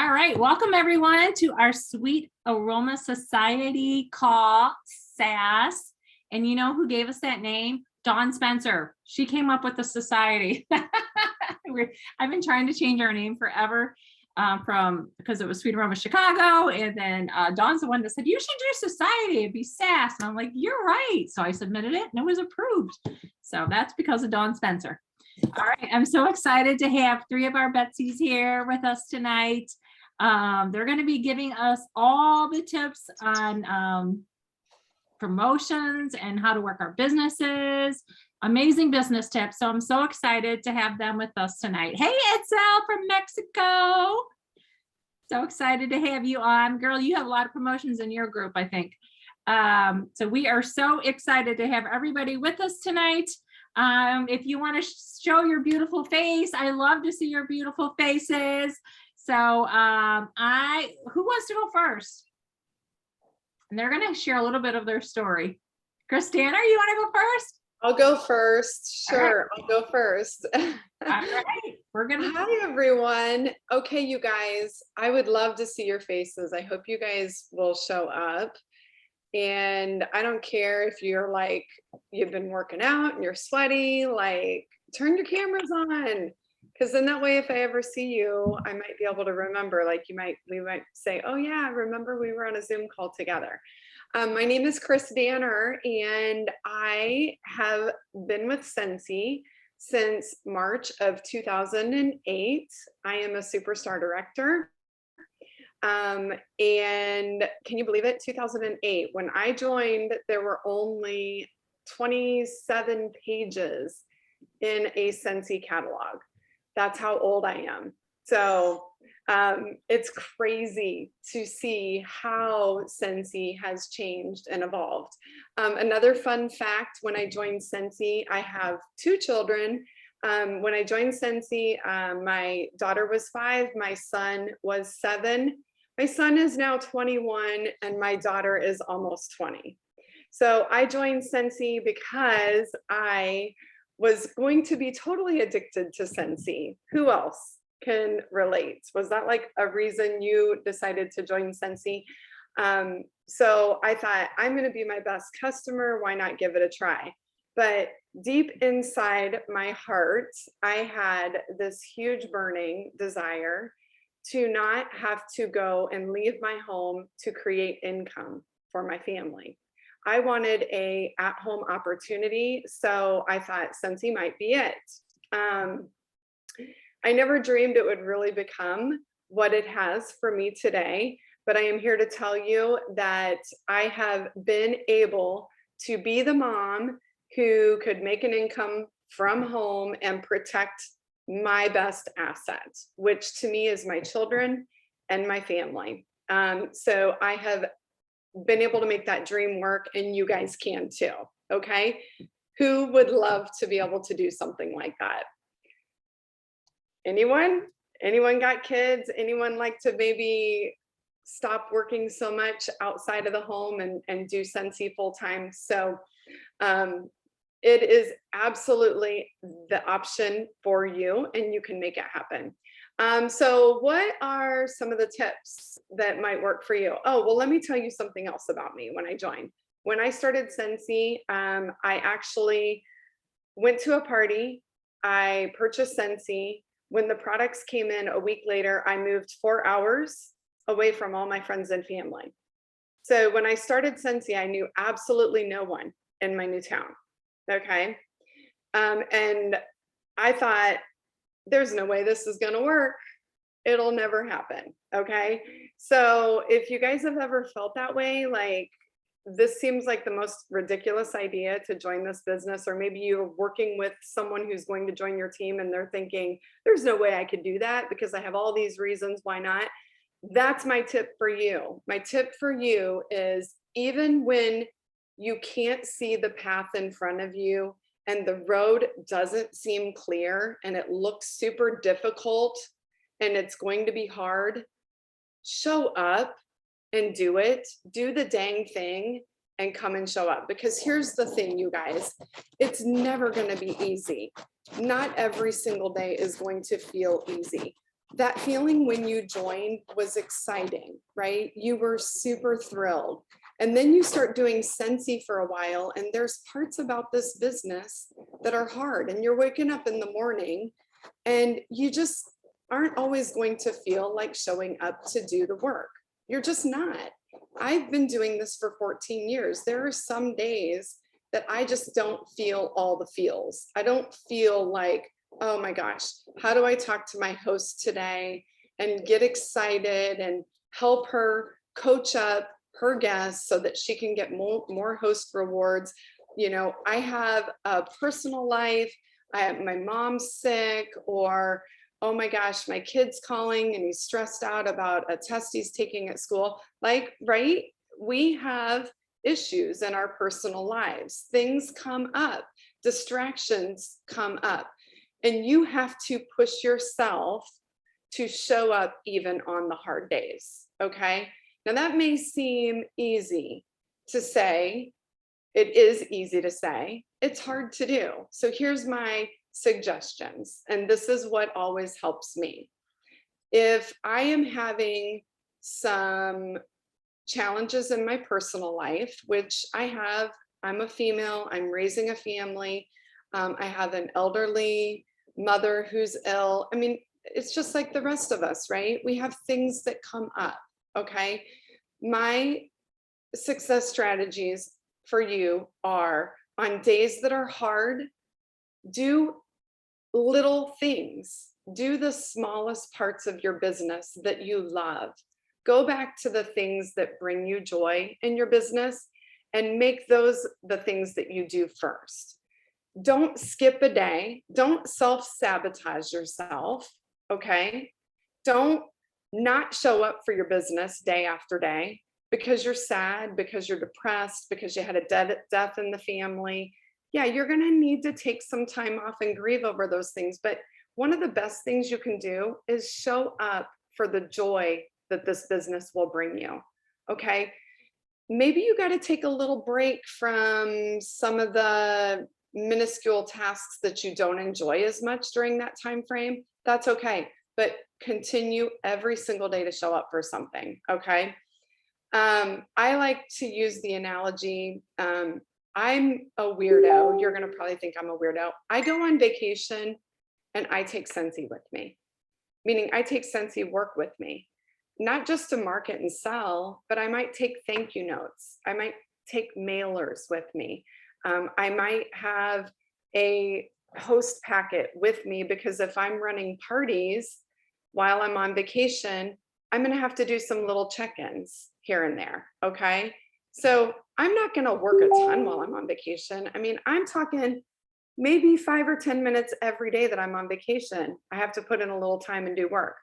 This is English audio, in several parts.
All right, welcome everyone to our Sweet Aroma Society call, SAS. And you know who gave us that name? Dawn Spencer. She came up with the society. I've been trying to change our name forever because it was Sweet Aroma Chicago. And then Dawn's the one that said, you should do society, it'd be SAS. And I'm like, you're right. So I submitted it and it was approved. So that's because of Dawn Spencer. All right, I'm so excited to have three of our Betsies here with us tonight. They're going to be giving us all the tips on promotions and how to work our businesses, amazing business tips. So I'm so excited to have them with us tonight. Hey, Edsel from Mexico. So excited to have you on. Girl, you have a lot of promotions in your group, I think. So we are so excited to have everybody with us tonight. If you want to show your beautiful face, I love to see your beautiful faces. So who wants to go first? And they're going to share a little bit of their story. Christina, you want to go first? I'll go first. Sure, right. I'll go first. All right, we're going to. Hi, everyone. Okay, you guys, I would love to see your faces. I hope you guys will show up. And I don't care if you're like, you've been working out and you're sweaty, like turn your cameras on. Because then that way, if I ever see you, I might be able to remember, like we might say, oh yeah, remember we were on a Zoom call together. My name is Chris Danner and I have been with Scentsy since March of 2008. I am a superstar director. And can you believe it? 2008, when I joined, there were only 27 pages in a Scentsy catalog. That's how old I am. So it's crazy to see how Scentsy has changed and evolved. Another fun fact, when I joined Scentsy, I have two children. When I joined Scentsy, my daughter was 5, my son was 7. My son is now 21 and my daughter is almost 20. So I joined Scentsy because I was going to be totally addicted to Scentsy. Who else can relate? Was that like a reason you decided to join Scentsy? So I thought, I'm going to be my best customer. Why not give it a try? But deep inside my heart, I had this huge burning desire to not have to go and leave my home to create income for my family. I wanted a at-home opportunity, so I thought Scentsy might be it. I never dreamed it would really become what it has for me today, but I am here to tell you that I have been able to be the mom who could make an income from home and protect my best asset, which to me is my children and my family. So I have been able to make that dream work, and you guys can too. Okay, who would love to be able to do something like that? Anyone got kids? Anyone like to maybe stop working so much outside of the home and do Scentsy full time? So it is absolutely the option for you, and you can make it happen. So what are some of the tips that might work for you? Oh, well, let me tell you something else about me when I joined. When I started Scentsy, I actually went to a party. I purchased Scentsy. When the products came in a week later, I moved 4 hours away from all my friends and family. So when I started Scentsy, I knew absolutely no one in my new town. Okay. And I thought, there's no way this is going to work. It'll never happen. Okay. So if you guys have ever felt that way, like this seems like the most ridiculous idea to join this business, or maybe you're working with someone who's going to join your team and they're thinking, there's no way I could do that because I have all these reasons why not. That's my tip for you. My tip for you is, even when you can't see the path in front of you and the road doesn't seem clear and it looks super difficult and it's going to be hard, show up and do it. Do the dang thing and come and show up. Because here's the thing, you guys, it's never going to be easy. Not every single day is going to feel easy. that feeling when you joined was exciting, right? You were super thrilled. And then you start doing Scentsy for a while, and there's parts about this business that are hard, and you're waking up in the morning and you just aren't always going to feel like showing up to do the work. You're just not. I've been doing this for 14 years. There are some days that I just don't feel all the feels. I don't feel like, oh my gosh, how do I talk to my host today and get excited and help her coach up her guests so that she can get more host rewards. You know, I have a personal life. My mom's sick, or oh my gosh, my kid's calling and he's stressed out about a test he's taking at school. Like, right? We have issues in our personal lives. Things come up, distractions come up, and you have to push yourself to show up even on the hard days. Okay. Now that may seem easy to say. It is easy to say. It's hard to do. So here's my suggestions, and this is what always helps me. If I am having some challenges in my personal life, which I have, I'm a female, I'm raising a family, I have an elderly mother who's ill. I mean, it's just like the rest of us, right? We have things that come up, okay? My success strategies for you are, on days that are hard, do little things. Do the smallest parts of your business that you love. Go back to the things that bring you joy in your business and make those the things that you do first. Don't skip a day. Don't self-sabotage yourself, okay? Don't not show up for your business day after day because you're sad, because you're depressed, because you had a death in the family. Yeah, you're going to need to take some time off and grieve over those things. But one of the best things you can do is show up for the joy that this business will bring you. Okay. Maybe you got to take a little break from some of the minuscule tasks that you don't enjoy as much during that time frame. That's okay. But continue every single day to show up for something. Okay. I like to use the analogy. I'm a weirdo. You're going to probably think I'm a weirdo. I go on vacation and I take Scentsy with me, meaning I take Scentsy work with me, not just to market and sell, but I might take thank you notes. I might take mailers with me. I might have a host packet with me, because if I'm running parties while I'm on vacation, I'm going to have to do some little check-ins here and there. Okay. So I'm not going to work a ton while I'm on vacation. I mean, I'm talking maybe 5 or 10 minutes every day that I'm on vacation. I have to put in a little time and do work.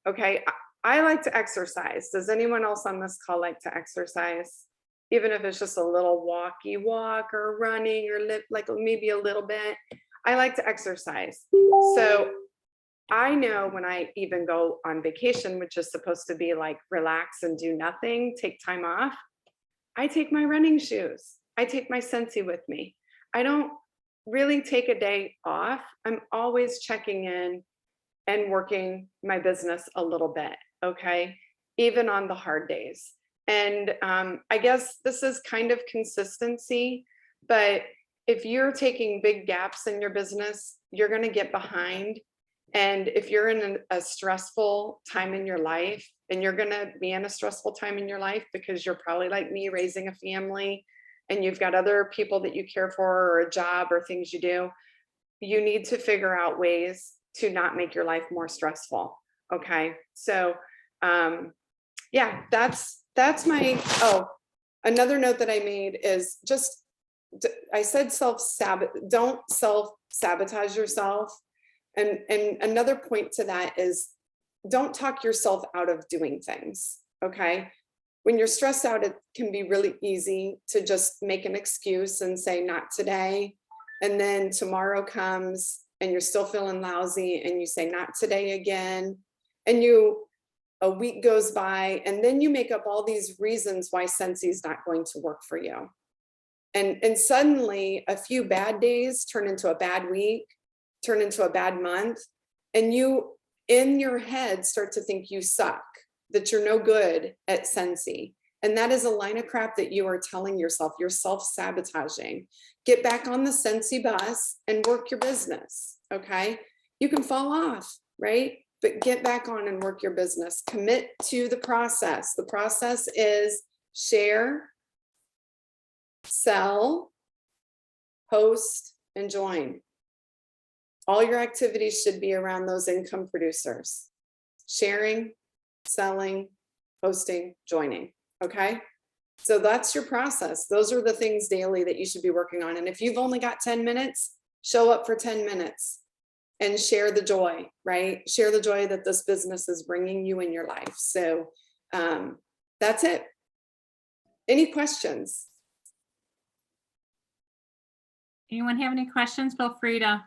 Okay. I like to exercise. Does anyone else on this call like to exercise? Even if it's just a little walkie walk or running or like maybe a little bit. I like to exercise. So I know when I even go on vacation, which is supposed to be like relax and do nothing, take time off, I take my running shoes. I take my Scentsy with me. I don't really take a day off. I'm always checking in and working my business a little bit, okay? Even on the hard days. And I guess this is kind of consistency, but if you're taking big gaps in your business, you're gonna get behind. And if you're in a stressful time in your life, and you're going to be in a stressful time in your life because you're probably like me, raising a family, and you've got other people that you care for, or a job, or things you do, you need to figure out ways to not make your life more stressful. Okay. So, yeah, that's my, another note that I made is just, I said don't self-sabotage yourself. And another point to that is, don't talk yourself out of doing things, okay? When you're stressed out, it can be really easy to just make an excuse and say, not today. And then tomorrow comes and you're still feeling lousy and you say, not today again. And a week goes by, and then you make up all these reasons why Scentsy is not going to work for you. And suddenly a few bad days turn into a bad week, turn into a bad month, and you in your head start to think you suck, that you're no good at Scentsy. And that is a line of crap that you are telling yourself. You're self-sabotaging. Get back on the Scentsy bus and work your business, okay? You can fall off, right? But get back on and work your business. Commit to the process. The process is share, sell, post, and join. All your activities should be around those income producers. Sharing, selling, posting, joining. Okay. So that's your process. Those are the things daily that you should be working on. And if you've only got 10 minutes, show up for 10 minutes and share the joy, right? Share the joy that this business is bringing you in your life. So that's it. Any questions? Anyone have any questions? Feel free to.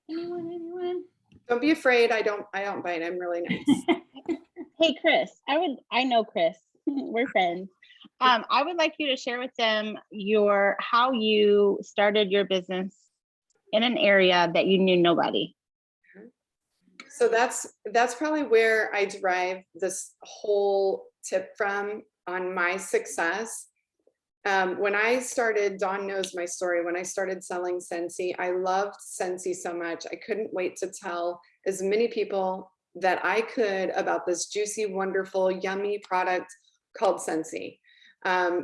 Anyone? Don't be afraid. I don't bite. I'm really nice. Hey, Chris, I know Chris, we're friends. I would like you to share with them how you started your business in an area that you knew nobody. So that's probably where I derive this whole tip from on my success. When I started, Dawn knows my story. When I started selling Scentsy, I loved Scentsy so much. I couldn't wait to tell as many people that I could about this juicy, wonderful, yummy product called Scentsy.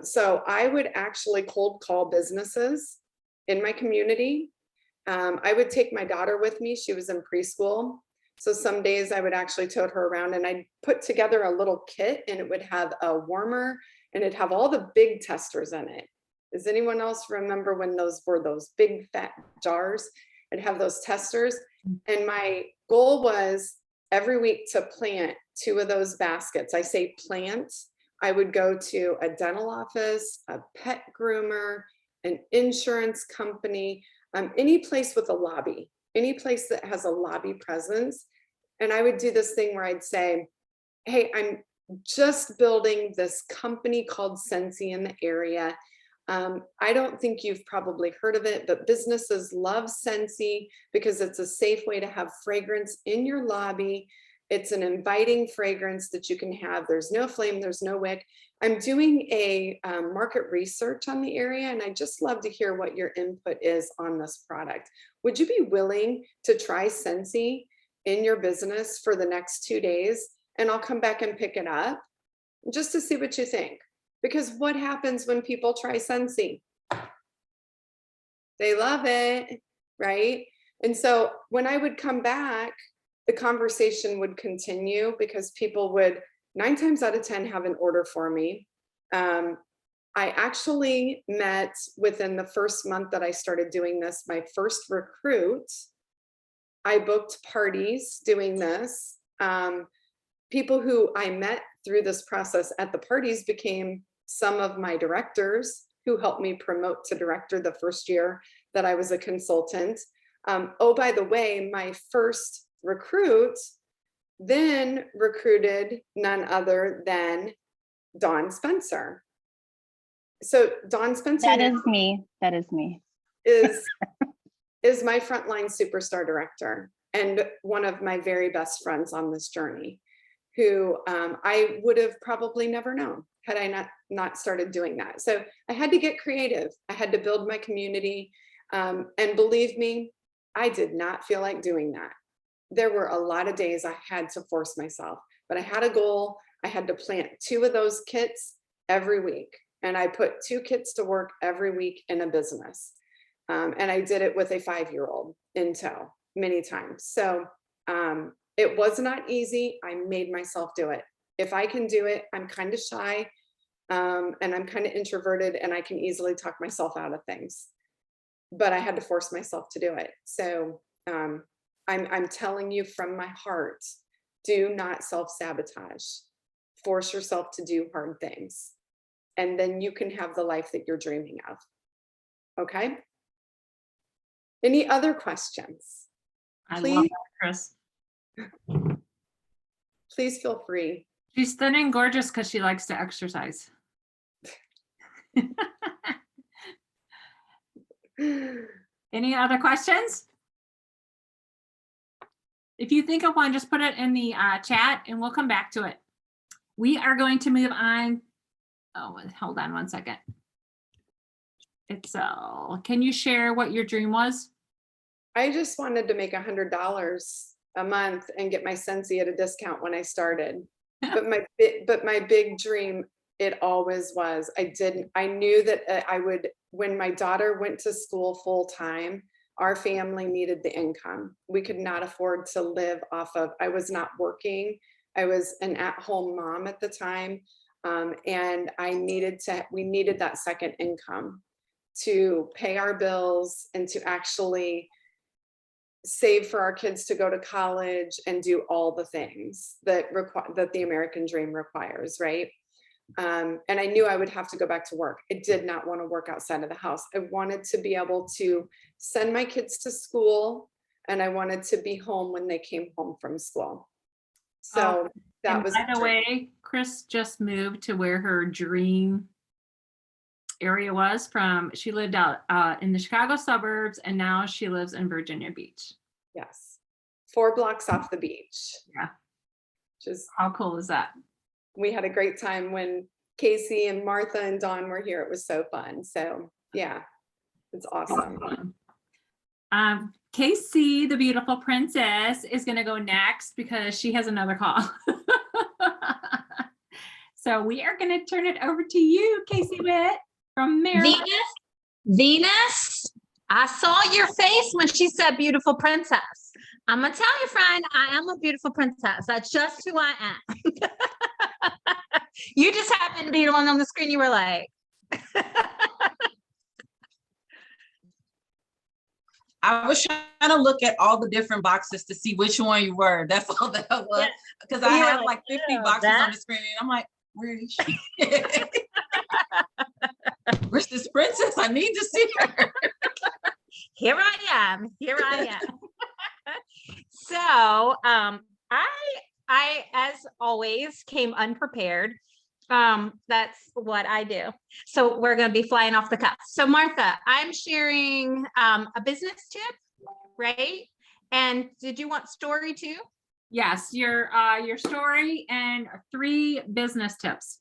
So I would actually cold call businesses in my community. I would take my daughter with me. She was in preschool. So some days I would actually tote her around and I'd put together a little kit and it would have a warmer and it'd have all the big testers in it. Does anyone else remember when those were those big fat jars? I'd have those testers. And my goal was every week to plant 2 of those baskets. I say plant. I would go to a dental office, a pet groomer, an insurance company, any place with a lobby, any place that has a lobby presence. And I would do this thing where I'd say, hey, I'm just building this company called Scentsy in the area. I don't think you've probably heard of it, but businesses love Scentsy because it's a safe way to have fragrance in your lobby. It's an inviting fragrance that you can have. There's no flame, there's no wick. I'm doing a market research on the area, and I'd just love to hear what your input is on this product. Would you be willing to try Scentsy in your business for the next 2 days? And I'll come back and pick it up just to see what you think. Because what happens when people try Scentsy? They love it, right? And so when I would come back, the conversation would continue because people would 9 times out of 10 have an order for me. I actually met within the first month that I started doing this, my first recruit. I booked parties doing this. People who I met through this process at the parties became some of my directors who helped me promote to director the first year that I was a consultant. Oh, by the way, my first recruit then recruited none other than Dawn Spencer. So Dawn Spencer That is me. That is me. is my frontline superstar director and one of my very best friends on this journey, who I would have probably never known had I not started doing that. So I had to get creative. I had to build my community. And believe me, I did not feel like doing that. There were a lot of days I had to force myself, but I had a goal. I had to plant 2 of those kits every week. And I put 2 kits to work every week in a business. And I did it with a 5-year-old in tow many times. So it was not easy. I made myself do it. If I can do it, I'm kind of shy and I'm kind of introverted and I can easily talk myself out of things, but I had to force myself to do it. So I'm telling you from my heart, do not self-sabotage. Force yourself to do hard things. And then you can have the life that you're dreaming of. Okay? Any other questions? I Please. love that, Chris. Please feel free. She's thin and gorgeous because she likes to exercise. Any other questions? If you think of one, just put it in the chat and we'll come back to it. We are going to move on. Oh, hold on one second. Can you share what your dream was? I just wanted to make $100 a month and get my Scentsy at a discount when I started. But my big dream, it always was, I knew that I would, when my daughter went to school full time, our family needed the income. We could not afford to live off of, I was not working. I was an at-home mom at the time. And we needed that second income to pay our bills and to actually save for our kids to go to college and do all the things that the American dream requires, right? And I knew I would have to go back to work. I did not want to work outside of the house. I wanted to be able to send my kids to school, and I wanted to be home when they came home from school. So that was. By the way, Chris just moved to where her dream area was from. She lived out in the Chicago suburbs, and now she lives in Virginia Beach. Yes, 4 blocks off the beach. Yeah. Just how cool is that? We had a great time when Kaycie and Martha and Dawn were here. It was so fun. So yeah, it's awesome. Kaycie, the beautiful princess, is going to go next because she has another call. So we are going to turn it over to you, Kaycie Whitt from Maryland. Venus, I saw your face when she said beautiful princess. I'm going to tell you, friend, I am a beautiful princess. That's just who I am. You just happened to be the one on the screen. You were like, I was trying to look at all the different boxes to see which one you were. That's all that was. Because I have like 50 boxes on the screen. And I'm like, where is she? Where's this princess? I need to see her. Here I am. Here I am. So I, as always, came unprepared. That's what I do. So we're going to be flying off the cuff. So Martha, I'm sharing a business tip, right? And did you want story too? Yes, your story and 3 business tips.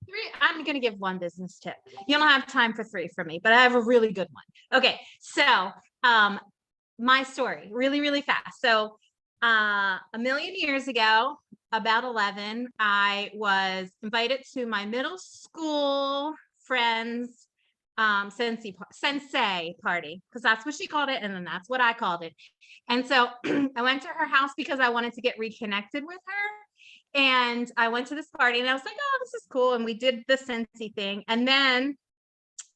3. I'm going to give 1 business tip. You don't have time for 3 for me, but I have a really good one. Okay, so my story, really, really fast. So a million years ago, about 11, I was invited to my middle school friend's sensei party, because that's what she called it, and then that's what I called it. And so I went to her house because I wanted to get reconnected with her. And I went to this party and I was like, oh, this is cool. And we did the Scentsy thing. And then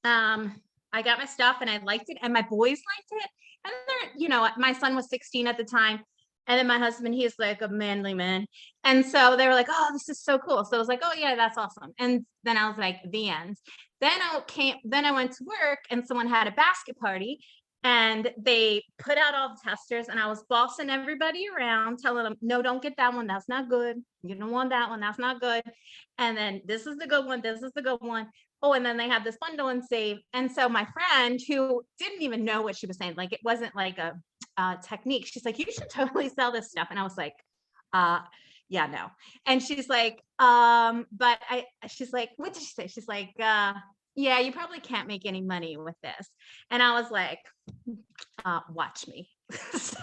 I got my stuff and I liked it, and my boys liked it. And they're, you know, my son was 16 at the time. And then my husband, he is like a manly man. And so they were like, oh, this is so cool. So I was like, oh yeah, that's awesome. And then I was like, the end. Then I went to work and someone had a basket party and they put out all the testers, and I was bossing everybody around, telling them, no, don't get that one. That's not good. You don't want that one. That's not good. And then this is the good one. This is the good one. Oh, and then they had this bundle and save. And so my friend, who didn't even know what she was saying, like it wasn't like a technique, she's like, you should totally sell this stuff. And I was like, yeah, no. And she's like, she's like, what did she say? She's like, yeah, you probably can't make any money with this. And I was like, watch me. So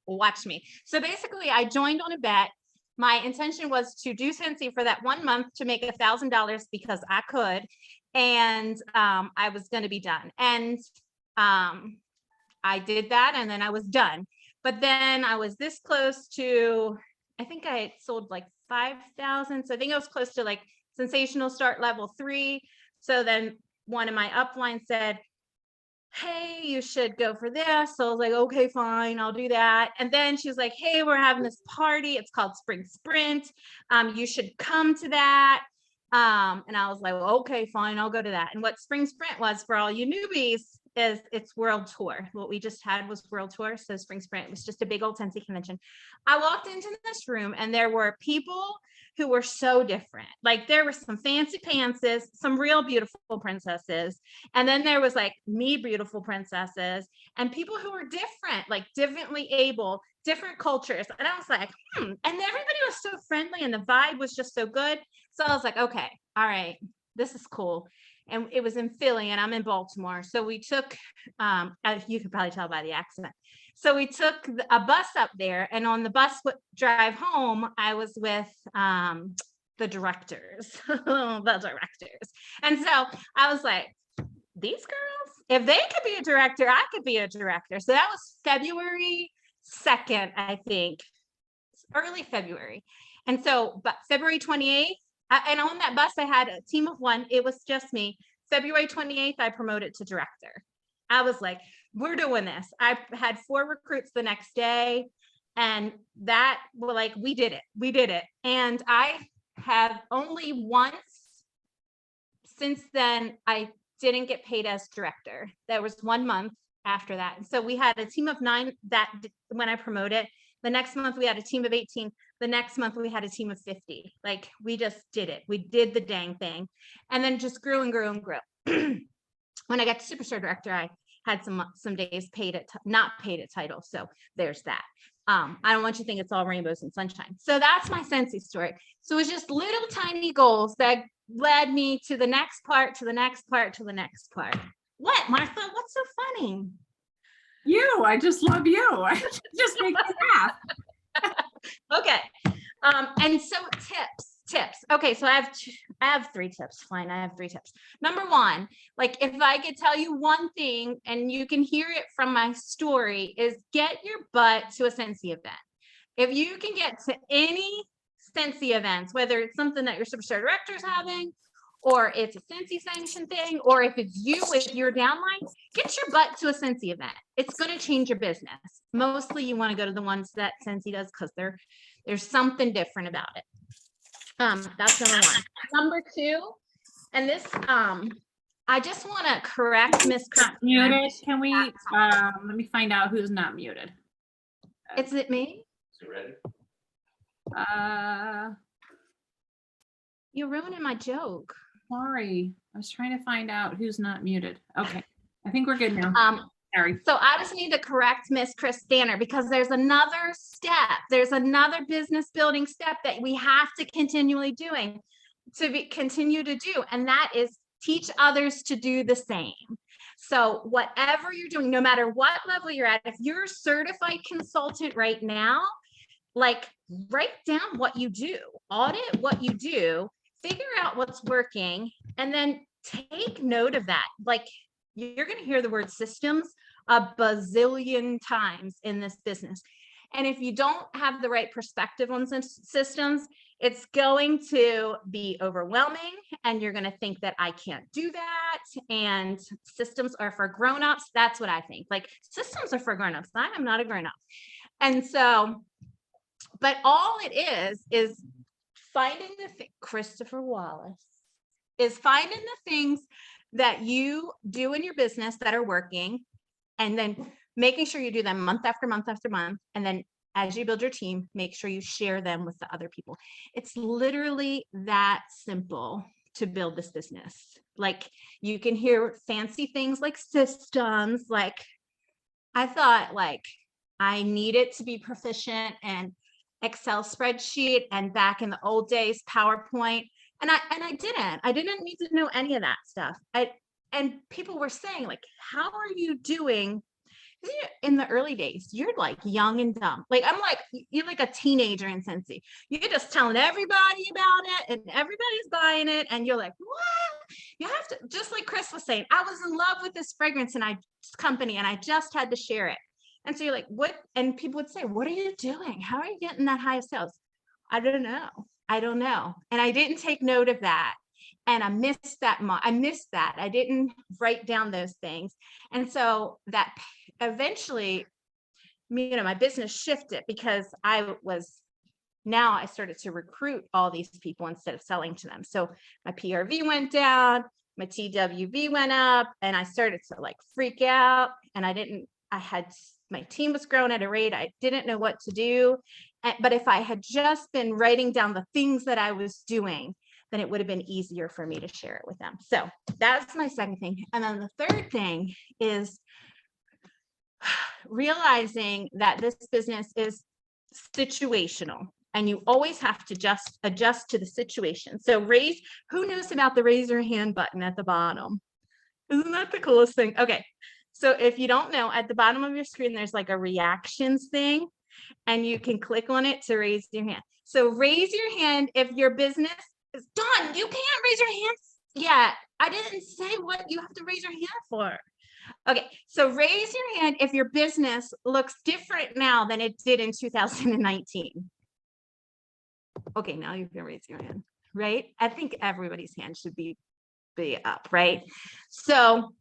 watch me. So basically I joined on a bet. My intention was to do Scentsy for that 1 month to make $1,000 because I could. And I was going to be done. And I did that, and then I was done. But then I was this close to, I think I had sold like 5,000. So I think I was close to like sensational start level 3. So then one of my upline said, hey, you should go for this. So I was like, okay, fine, I'll do that. And then she was like, hey, we're having this party. It's called Spring Sprint. You should come to that. And I was like, well, okay, fine, I'll go to that. And what Spring Sprint was, for all you newbies, is it's world tour. What we just had was world tour. So Spring Sprint was just a big old Scentsy convention. I walked into this room and there were people who were so different. Like there were some fancy pantses, some real beautiful princesses. And then there was like me beautiful princesses and people who were different, like differently able, different cultures. And I was like, and everybody was so friendly and the vibe was just so good. So I was like, okay, all right, this is cool. And it was in Philly and I'm in Baltimore. So we took, you could probably tell by the accent. So we took a bus up there, and on the bus drive home, I was with the directors, the directors. And so I was like, these girls, if they could be a director, I could be a director. So that was February 2nd, I think, early February. And so, but February 28th, and on that bus, I had a team of one. It was just me. February 28th, I promoted to director. I was like, we're doing this. I had 4 recruits the next day, and that, well, like, we did it. And I have only once since then, I didn't get paid as director. There was 1 month after that. And so we had a team of 9 that when I promoted. The next month we had a team of 18. The next month we had a team of 50. Like we just did it. We did the dang thing. And then just grew and grew and grew. When I got to Superstar Director, I had some days paid at, not paid at title. So there's that. I don't want you to think it's all rainbows and sunshine. So that's my Scentsy story. So it's just little tiny goals that led me to the next part, to the next part, to the next part. What, Martha? What's so funny? You, I just love you. I just make me laugh. Okay. And so tips. Okay. So I have 3 tips. Fine. I have 3 tips. Number 1, like if I could tell you one thing and you can hear it from my story is get your butt to a Scentsy event. If you can get to any Scentsy events, whether it's something that your Superstar Director is having, or it's a Scentsy sanction thing, or if it's you with your downline, get your butt to a Scentsy event. It's going to change your business. Mostly you want to go to the ones that Scentsy does because there's something different about it. That's number 1. Number 2, and this, I just want to correct Miss Muted. Can we, let me find out who's not muted. Is it me? Is it ready? You're ruining my joke. Sorry. I was trying to find out who's not muted. Okay. I think we're good now. Sorry. So I just need to correct Miss Chris Danner because there's another step. There's another business building step that we have to continually continue to do. And that is teach others to do the same. So whatever you're doing, no matter what level you're at, if you're a certified consultant right now, like write down what you do, audit what you do, figure out what's working, and then take note of that. Like you're going to hear the word systems a bazillion times in this business. And if you don't have the right perspective on systems, it's going to be overwhelming and you're going to think that I can't do that. And systems are for grownups. That's what I think. Like systems are for grownups. I am not a grownup. And so, but all it is finding Christopher Wallace is finding the things that you do in your business that are working, and then making sure you do them month after month after month. And then as you build your team, make sure you share them with the other people. It's literally that simple to build this business. Like you can hear fancy things like systems. Like I thought like I needed to be proficient in Excel spreadsheet and back in the old days, PowerPoint. And I didn't need to know any of that stuff. And people were saying like, how are you doing? In the early days, you're like young and dumb. Like I'm like, you're like a teenager in Scentsy. You're just telling everybody about it and everybody's buying it. And you're like, what? You have to, just like Chris was saying, I was in love with this fragrance and company and I just had to share it. And so you're like, what? And people would say, what are you doing? How are you getting that high of sales? I don't know. And I didn't take note of that. And I missed that. I didn't write down those things. And so that eventually, my business shifted because I started to recruit all these people instead of selling to them. So my PRV went down, my TWV went up, and I started to like freak out, and my team was growing at a rate I didn't know what to do. But if I had just been writing down the things that I was doing, then it would have been easier for me to share it with them. So that's my second thing. And then the third thing is realizing that this business is situational, and you always have to just adjust to the situation. So who knows about the raise your hand button at the bottom? Isn't that the coolest thing? Okay. So if you don't know, at the bottom of your screen, there's like a reactions thing, and you can click on it to raise your hand. So raise your hand if your business is done. You can't raise your hand yet. I didn't say what you have to raise your hand for. Okay, so raise your hand if your business looks different now than it did in 2019. Okay, now you can raise your hand, right? I think everybody's hand should be up, right? So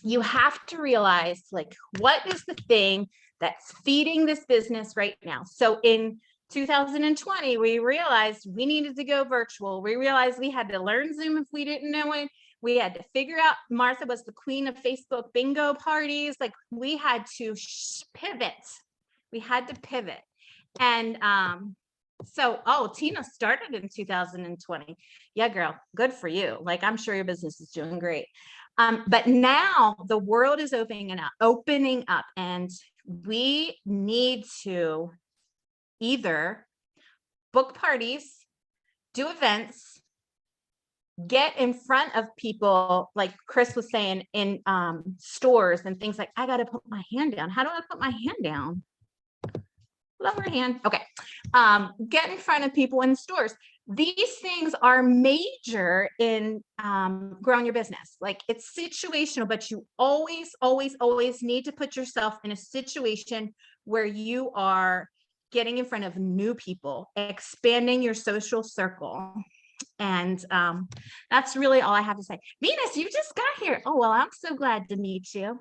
you have to realize, like, what is the thing that's feeding this business right now? So in 2020, we realized we needed to go virtual. We realized we had to learn Zoom if we didn't know it. We had to figure out, Martha was the queen of Facebook bingo parties. Like, we had to pivot. We had to pivot. And Tina started in 2020. Yeah, girl, good for you. Like, I'm sure your business is doing great. But now the world is opening up, and we need to either book parties, do events, get in front of people, like Chris was saying, in stores and things. Like, I got to put my hand down. How do I put my hand down? Lower hand. Okay. Get in front of people in stores. These things are major in growing your business. Like, it's situational, but you always, always, always need to put yourself in a situation where you are getting in front of new people, expanding your social circle. And that's really all I have to say. Venus, you just got here. Oh, well, I'm so glad to meet you.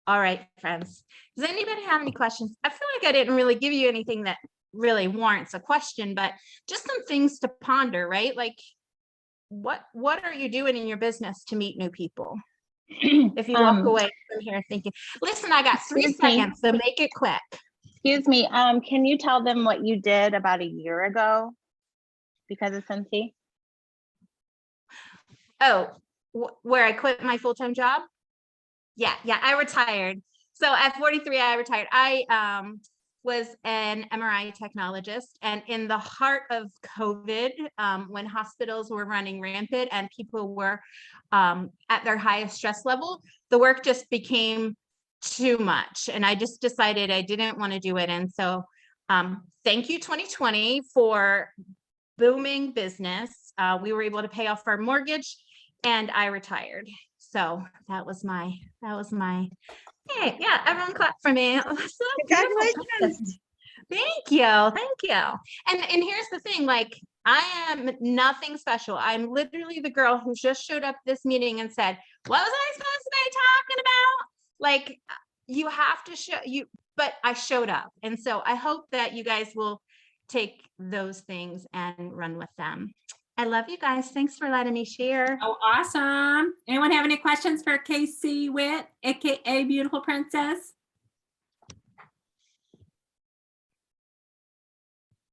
All right, friends. Does anybody have any questions? I feel like I didn't really give you anything that really warrants a question, but just some things to ponder, right? Like, what are you doing in your business to meet new people? If you walk away from here thinking, listen, I got 3 seconds, so make it quick. Excuse me. Can you tell them what you did about a year ago because of Scentsy? Oh, where I quit my full-time job? Yeah, I retired. So at 43, I retired. I was an MRI technologist, and in the heart of COVID, when hospitals were running rampant and people were at their highest stress level, the work just became too much, and I just decided I didn't want to do it. And so thank you 2020 for booming business. We were able to pay off our mortgage, and I retired. So that was my, hey, yeah, everyone clap for me. So congratulations. Thank you. And here's the thing, like, I am nothing special. I'm literally the girl who just showed up this meeting and said, what was I supposed to be talking about? Like, you have to show you, but I showed up. And so I hope that you guys will take those things and run with them. I love you guys. Thanks for letting me share. Oh, awesome. Anyone have any questions for Kaycie Whitt, aka Beautiful Princess?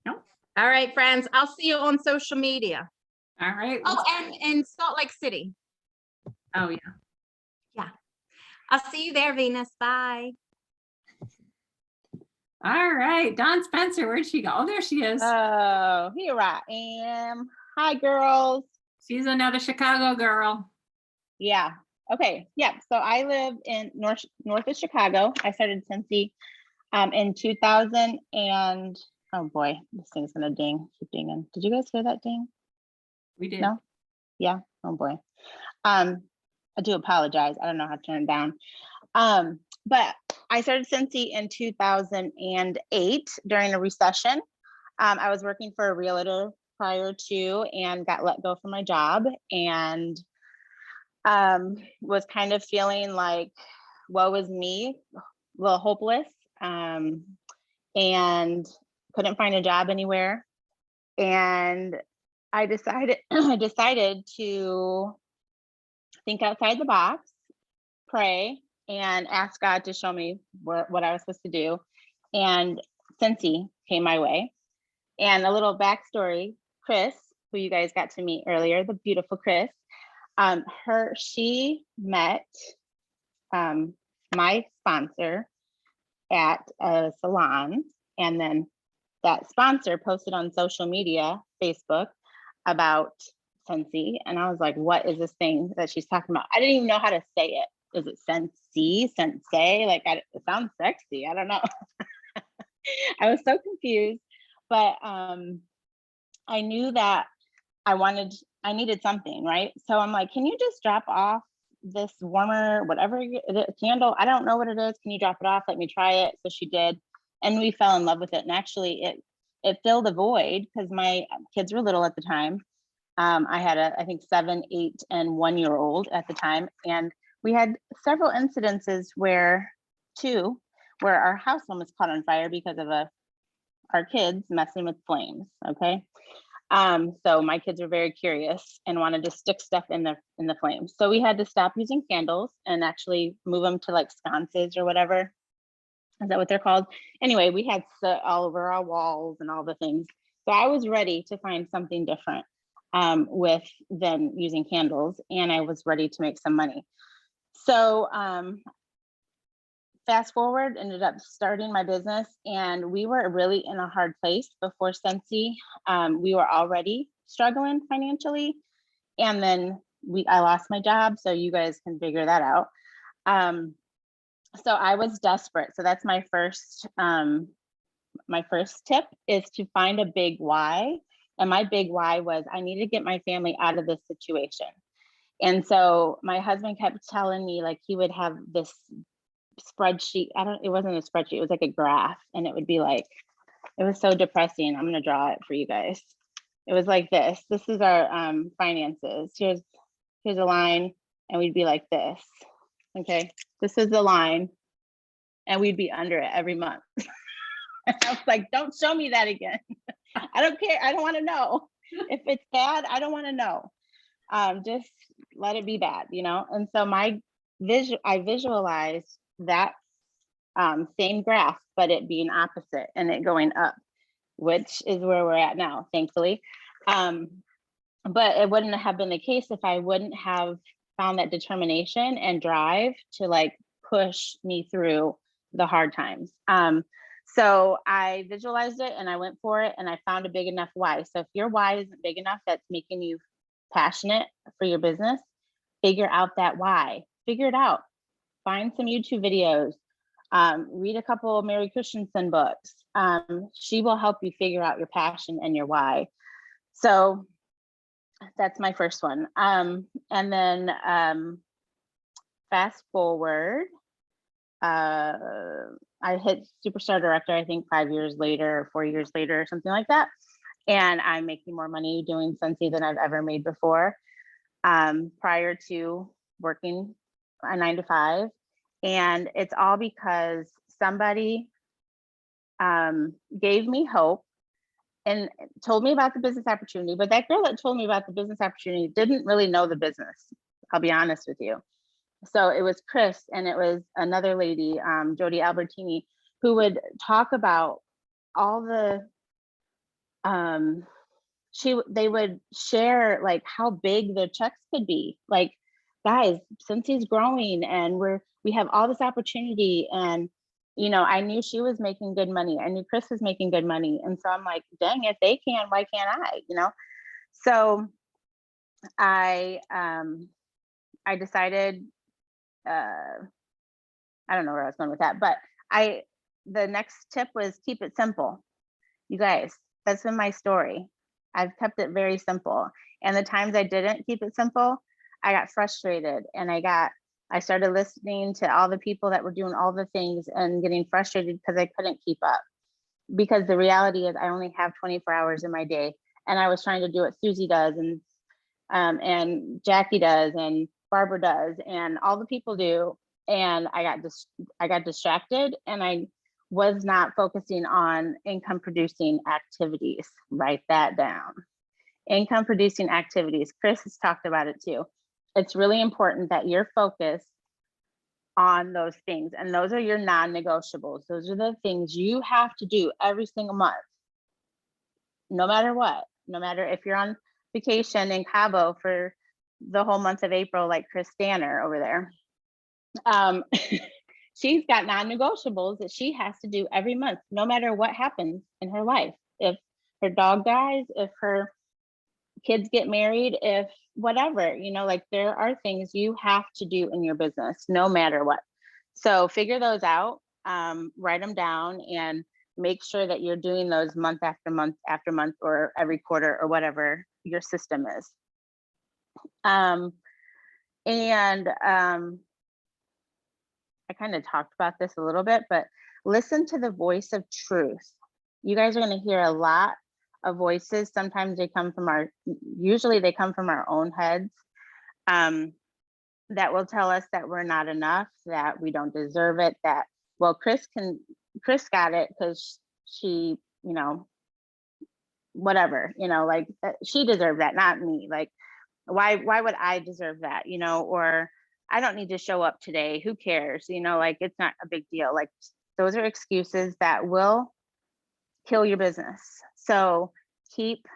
No. All right, friends. I'll see you on social media. All right. Oh, and in Salt Lake City. Oh, yeah. Yeah. I'll see you there, Venus. Bye. All right. Dawn Spencer, where'd she go? Oh, there she is. Oh, here I am. Hi, girls. She's another Chicago girl. Yeah. Okay. Yeah. So I live in north of Chicago. I started Scentsy in 2000 and oh boy, this thing's gonna ding. Keep dinging. Did you guys hear that ding? We did. No? Yeah. Oh boy. I do apologize. I don't know how to turn it down. But I started Scentsy in 2008 during a recession. I was working for a realtor prior to and got let go from my job, and was kind of feeling like, woe is me, a little hopeless, and couldn't find a job anywhere. And I decided I decided to think outside the box, pray, and ask God to show me what I was supposed to do. And Scentsy came my way. And a little backstory, Chris, who you guys got to meet earlier, the beautiful Chris, she met my sponsor at a salon, and then that sponsor posted on social media, Facebook, about Scentsy, and I was like, what is this thing that she's talking about? I didn't even know how to say it. Is it Scentsy, Sensei? Like, it sounds sexy. I don't know. I was so confused, but I knew that I needed something, right? So I'm like, can you just drop off this warmer, whatever candle? I don't know what it is. Can you drop it off? Let me try it. So she did, and we fell in love with it. And actually, it filled a void because my kids were little at the time. I had I think 7, 8, and 1-year-old at the time, and we had several incidences where our house almost caught on fire because of our kids messing with flames. Okay. So my kids were very curious and wanted to stick stuff in the flames. So we had to stop using candles and actually move them to like sconces or whatever. Is that what they're called? Anyway, we had soot all over our walls and all the things. So I was ready to find something different than using candles, and I was ready to make some money. So fast forward, ended up starting my business, and we were really in a hard place before Scentsy. We were already struggling financially, and then I lost my job, so you guys can figure that out. So I was desperate. So that's my first tip, is to find a big why. And my big why was I need to get my family out of this situation. And so my husband kept telling me, like, he would have this spreadsheet. It wasn't a spreadsheet, it was like a graph. And it would be like, it was so depressing. I'm going to draw it for you guys. It was like this. This is our finances. Here's a line, and we'd be like this. Okay. This is the line, and we'd be under it every month. I was like, don't show me that again. I don't care. I don't want to know. If it's bad, I don't want to know. Just let it be bad, you know? And so I visualized that same graph, but it being opposite and it going up, which is where we're at now, thankfully. But it wouldn't have been the case if I wouldn't have found that determination and drive to like push me through the hard times. So I visualized it and I went for it, and I found a big enough why. So if your why isn't big enough that's making you passionate for your business, figure out that why. Figure it out. Find some YouTube videos. Read a couple of Mary Christensen books. She will help you figure out your passion and your why. So that's my first one. And then fast forward, I hit superstar director, I think 5 years later or 4 years later or something like that. And I'm making more money doing Scentsy than I've ever made before, prior to working a 9-to-5. And it's all because somebody gave me hope and told me about the business opportunity. But that girl that told me about the business opportunity didn't really know the business. I'll be honest with you. So it was Chris, and it was another lady, Jody Albertini, who would talk about all the, they would share like how big their checks could be. Like, guys, Scentsy is growing, and we have all this opportunity. And, you know, I knew she was making good money. I knew Chris was making good money. And so I'm like, dang, if they can, why can't I, you know? So I decided, I don't know where I was going with that, but the next tip was keep it simple. You guys, that's been my story. I've kept it very simple. And the times I didn't keep it simple, I got frustrated, and I started listening to all the people that were doing all the things and getting frustrated because I couldn't keep up. Because the reality is I only have 24 hours in my day, and I was trying to do what Susie does, and Jackie does, and Barbara does, and all the people do. And I got distracted, and I was not focusing on income producing activities. Write that down. Income producing activities. Chris has talked about it too. It's really important that you're focused on those things. And those are your non-negotiables. Those are the things you have to do every single month, no matter what. No matter if you're on vacation in Cabo for the whole month of April, like Chris Danner over there. She's got non-negotiables that she has to do every month, no matter what happens in her life. If her dog dies, if her kids get married, if whatever, you know, like there are things you have to do in your business, no matter what. So figure those out, write them down, and make sure that you're doing those month after month after month, or every quarter, or whatever your system is. I kind of talked about this a little bit, but listen to the voice of truth. You guys are going to hear a lot of voices. Sometimes they come from usually they come from our own heads, that will tell us that we're not enough, that we don't deserve it, that, well, Chris got it because she, you know, whatever, you know, like she deserved that, not me. Like, why would I deserve that, you know, or I don't need to show up today. Who cares? You know, like it's not a big deal. Like those are excuses that will kill your business. So keep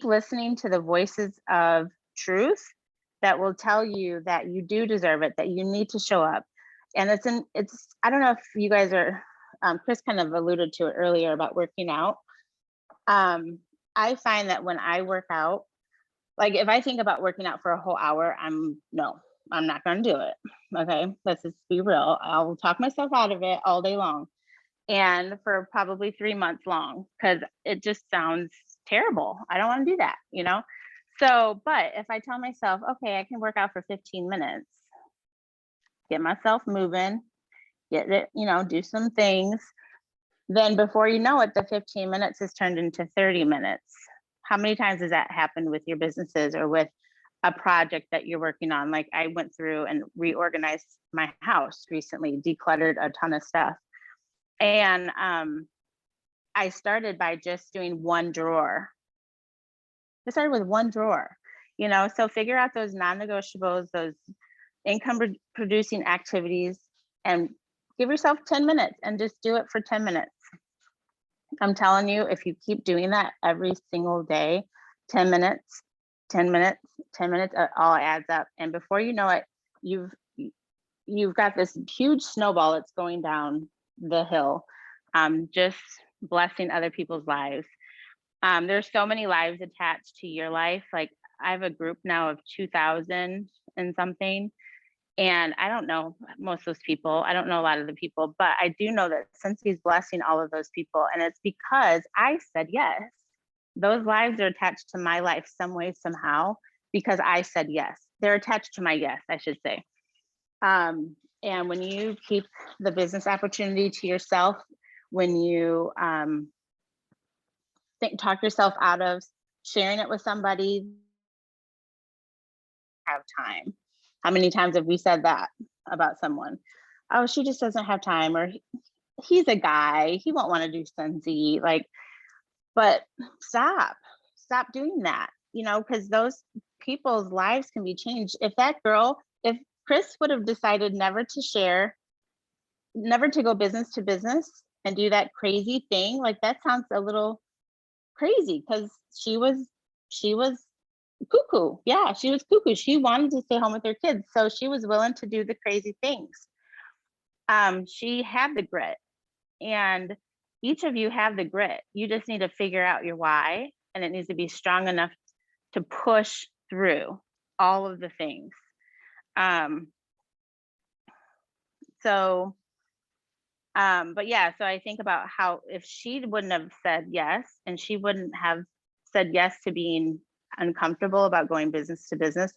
listening to the voices of truth that will tell you that you do deserve it, that you need to show up. And it's I don't know if you guys are, Chris kind of alluded to it earlier about working out. I find that when I work out, like if I think about working out for a whole hour, I'm not going to do it. Okay, let's just be real. I'll talk myself out of it all day long, and for probably 3 months long, because it just sounds terrible. I don't want to do that, you know? So, but if I tell myself, okay, I can work out for 15 minutes, get myself moving, get it, you know, do some things, then before you know it, the 15 minutes has turned into 30 minutes. How many times has that happened with your businesses or with a project that you're working on? Like I went through and reorganized my house recently, decluttered a ton of stuff. And I started by just doing one drawer. I started with one drawer, you know, so figure out those non-negotiables, those income producing activities, and give yourself 10 minutes and just do it for 10 minutes. I'm telling you, if you keep doing that every single day, 10 minutes, 10 minutes, 10 minutes, it all adds up. And before you know it, you've got this huge snowball that's going down the hill, just blessing other people's lives. There's so many lives attached to your life. Like I have a group now of 2,000 and something. And I don't know most of those people. I don't know a lot of the people, but I do know that Scentsy is blessing all of those people. And it's because I said yes. Those lives are attached to my life some way, somehow, because I said yes. They're attached to my yes, I should say. And when you keep the business opportunity to yourself, when you talk yourself out of sharing it with somebody, have time. How many times have we said that about someone? Oh, she just doesn't have time, or he's a guy, he won't want to do Scentsy. Like, but stop doing that, you know, because those people's lives can be changed. If Chris would have decided never to share, never to go business to business and do that crazy thing, like that sounds a little crazy, because she was cuckoo. Yeah, she was cuckoo. She wanted to stay home with her kids, so she was willing to do the crazy things. She had the grit, and each of you have the grit. You just need to figure out your why, and it needs to be strong enough to push through all of the things. But yeah, so I think about how if she wouldn't have said yes, and she wouldn't have said yes to being uncomfortable about going business to business,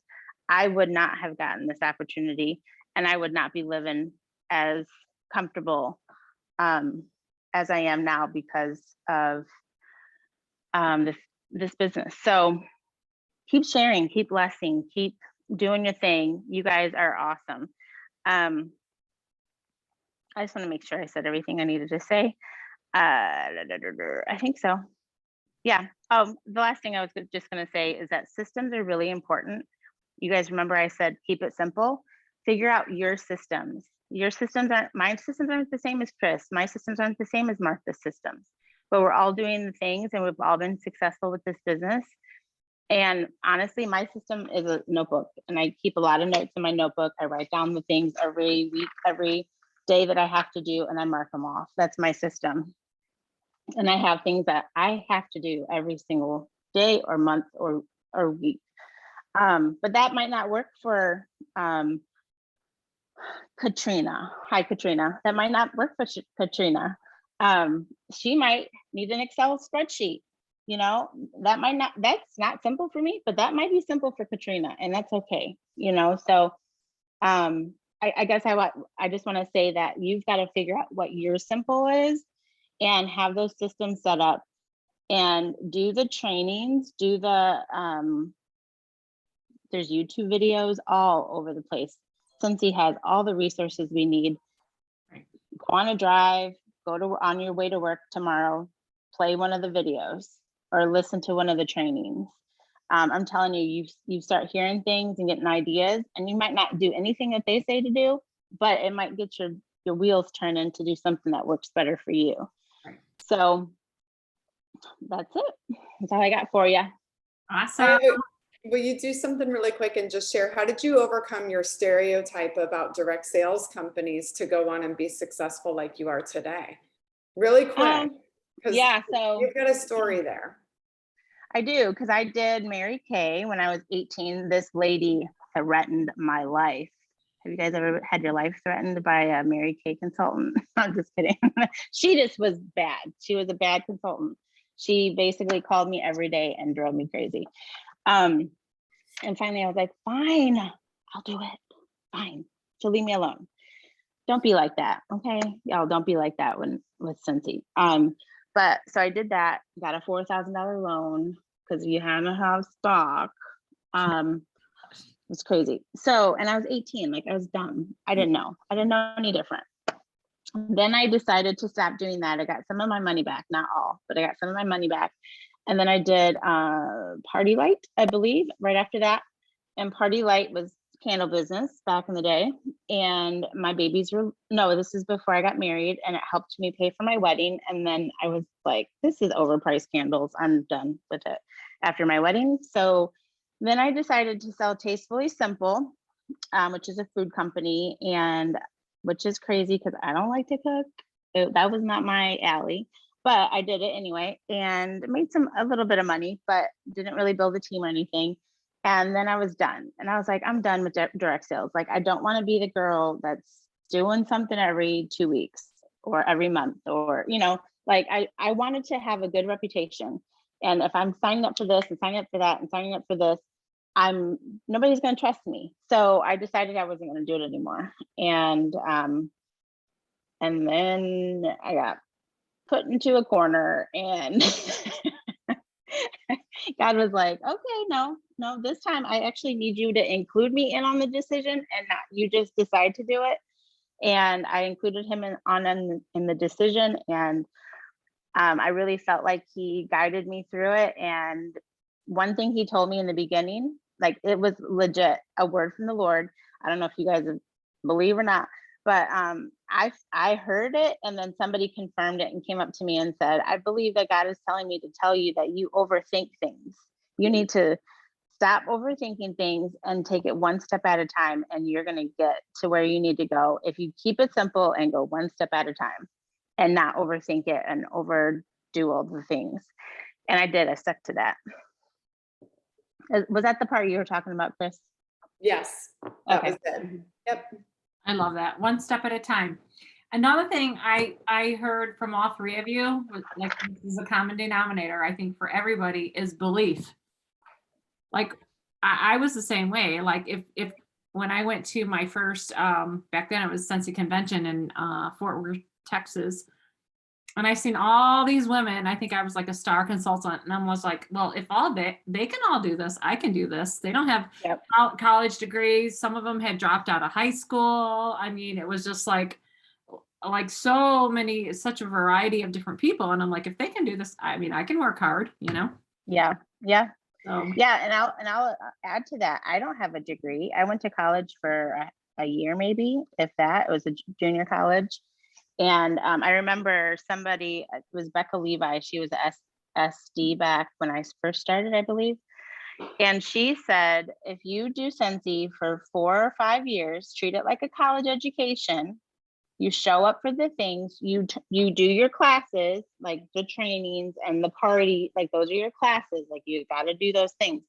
I would not have gotten this opportunity, and I would not be living as comfortable as I am now because of this business. So keep sharing, keep blessing, keep doing your thing. You guys are awesome. I just want to make sure I said everything I needed to say. I think so. Yeah. The last thing I was just going to say is that systems are really important. You guys remember I said, keep it simple. Figure out your systems. Your systems aren't, my systems aren't the same as Chris. My systems aren't the same as Martha's systems, but we're all doing the things and we've all been successful with this business. And honestly, my system is a notebook and I keep a lot of notes in my notebook. I write down the things every week, every day that I have to do, and I mark them off. That's my system. And I have things that I have to do every single day or month or week. But that might not work for Katrina. Hi, Katrina. That might not work for Katrina. She might need an Excel spreadsheet. You know, that might not, that's not simple for me, but that might be simple for Katrina, and that's okay. You know, so I guess I just want to say that you've got to figure out what your simple is and have those systems set up and do the trainings, do the, there's YouTube videos all over the place. Scentsy has all the resources we need. Go on a drive, on your way to work tomorrow, play one of the videos or listen to one of the trainings. I'm telling you, you start hearing things and getting ideas, and you might not do anything that they say to do, but it might get your wheels turning to do something that works better for you. Right. So that's it. That's all I got for you. Awesome. Will you do something really quick and just share, how did you overcome your stereotype about direct sales companies to go on and be successful like you are today? Really quick. Yeah, so you've got a story there. I do, because I did Mary Kay when I was 18. This lady threatened my life. Have you guys ever had your life threatened by a Mary Kay consultant? I'm just kidding. She just was bad. She was a bad consultant. She basically called me every day and drove me crazy. And finally I was like, fine, I'll do it. Fine. So leave me alone. Don't be like that. Okay. Y'all don't be like that with Scentsy. But so I did that, got a $4,000 loan because you had to have stock. It's crazy. So, and I was 18, like I was dumb. I didn't know any different. Then I decided to stop doing that. I got some of my money back, not all, but I got some of my money back. And then I did Party Light, I believe, right after that. And Party Light was candle business back in the day. And my babies were, no, this is before I got married, and it helped me pay for my wedding. And then I was like, this is overpriced candles. I'm done with it after my wedding. So then I decided to sell Tastefully Simple, which is a food company, and which is crazy because I don't like to cook. That was not my alley, but I did it anyway and made a little bit of money, but didn't really build a team or anything. And then I was done. And I was like, I'm done with direct sales. Like, I don't want to be the girl that's doing something every 2 weeks or every month, or, you know, like I wanted to have a good reputation. And if I'm signing up for this and signing up for that and signing up for this, nobody's going to trust me. So I decided I wasn't going to do it anymore. And then I got put into a corner, and God was like, okay, no, this time I actually need you to include me in on the decision and not you just decide to do it. And I included him in the decision. And I really felt like he guided me through it. And one thing he told me in the beginning, like, it was legit a word from the Lord. I don't know if you guys believe or not, but I heard it, and then somebody confirmed it and came up to me and said, I believe that God is telling me to tell you that you overthink things. You need to stop overthinking things and take it one step at a time, and you're going to get to where you need to go if you keep it simple and go one step at a time and not overthink it and overdo all the things. And I did. I stuck to that. Was that the part you were talking about, Chris? Yes, that Okay. was it. Yep. I love that. One step at a time. Another thing I heard from all three of you, like, this is a common denominator, I think, for everybody, is belief. Like, I was the same way. Like, if when I went to my first, back then it was Scentsy convention in Fort Worth, Texas, and I seen all these women, I think I was like a star consultant, and I was like, well, if all they can all do this, I can do this. They don't have college degrees. Some of them had dropped out of high school. I mean, it was just like, like so many, such a variety of different people. And I'm like, if they can do this, I mean, I can work hard, you know? Yeah. So Yeah. And I'll add to that. I don't have a degree. I went to college for a year, maybe, if that. It was a junior college. And I remember somebody, it was Becca Levi. She was a SD back when I first started, I believe. And she said, if you do Scentsy for 4 or 5 years, treat it like a college education. You show up for the things, you do your classes, like the trainings and the party, like those are your classes, like you got to do those things.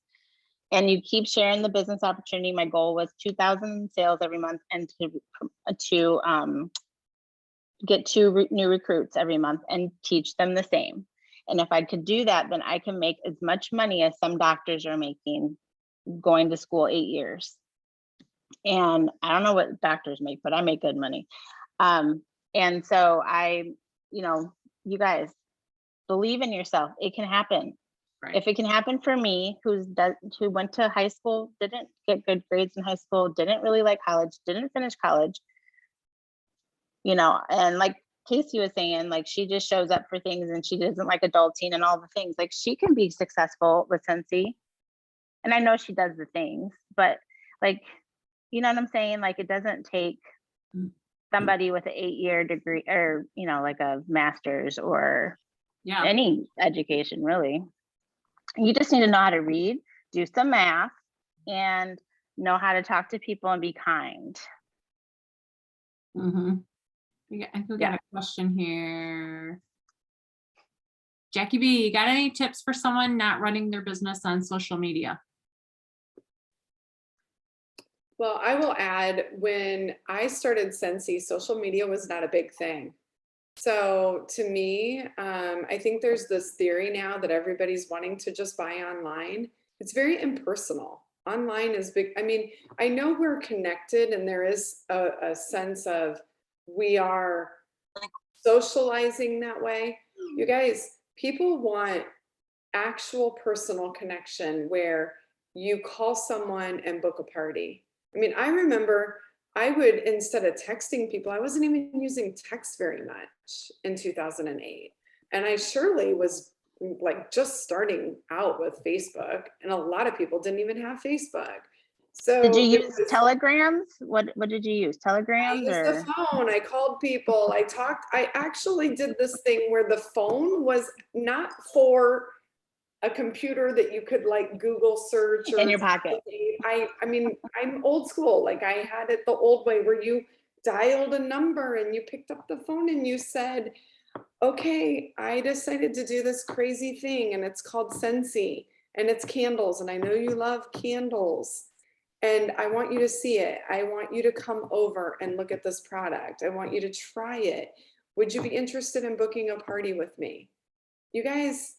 And you keep sharing the business opportunity. My goal was 2,000 sales every month and to get 2 new recruits every month and teach them the same. And if I could do that, then I can make as much money as some doctors are making going to school 8 years. And I don't know what doctors make, but I make good money. And so you guys believe in yourself. It can happen. right. If it can happen for me, who went to high school, didn't get good grades in high school, didn't really like college, didn't finish college, and like Kaycie was saying, like she just shows up for things and she doesn't like adulting and all the things. Like she can be successful with Scentsy. And I know she does the things, but like, you know what I'm saying? Like it doesn't take somebody with an 8-year degree or, like a master's or Yeah. any education, really. You just need to know how to read, do some math, and know how to talk to people and be kind. Mm-hmm. I think we got a question here. Jackie B, you got any tips for someone not running their business on social media? Well, I will add, when I started Scentsy, social media was not a big thing. So to me, I think there's this theory now that everybody's wanting to just buy online. It's very impersonal. Online is big. I mean, I know we're connected and there is a sense of we are socializing that way. You guys, people want actual personal connection where you call someone and book a party. I mean, I remember I would, instead of texting people, I wasn't even using text very much in 2008. And I surely was like just starting out with Facebook, and a lot of people didn't even have Facebook. So did you use telegrams? What did you use? Telegrams? I used the phone. I called people. I talked. I actually did this thing where the phone was not for a computer that you could like Google search or in your pocket. I mean, I'm old school. Like I had it the old way where you dialed a number and you picked up the phone and you said, okay, I decided to do this crazy thing and it's called Scentsy and it's candles. And I know you love candles and I want you to see it. I want you to come over and look at this product. I want you to try it. Would you be interested in booking a party with me? You guys,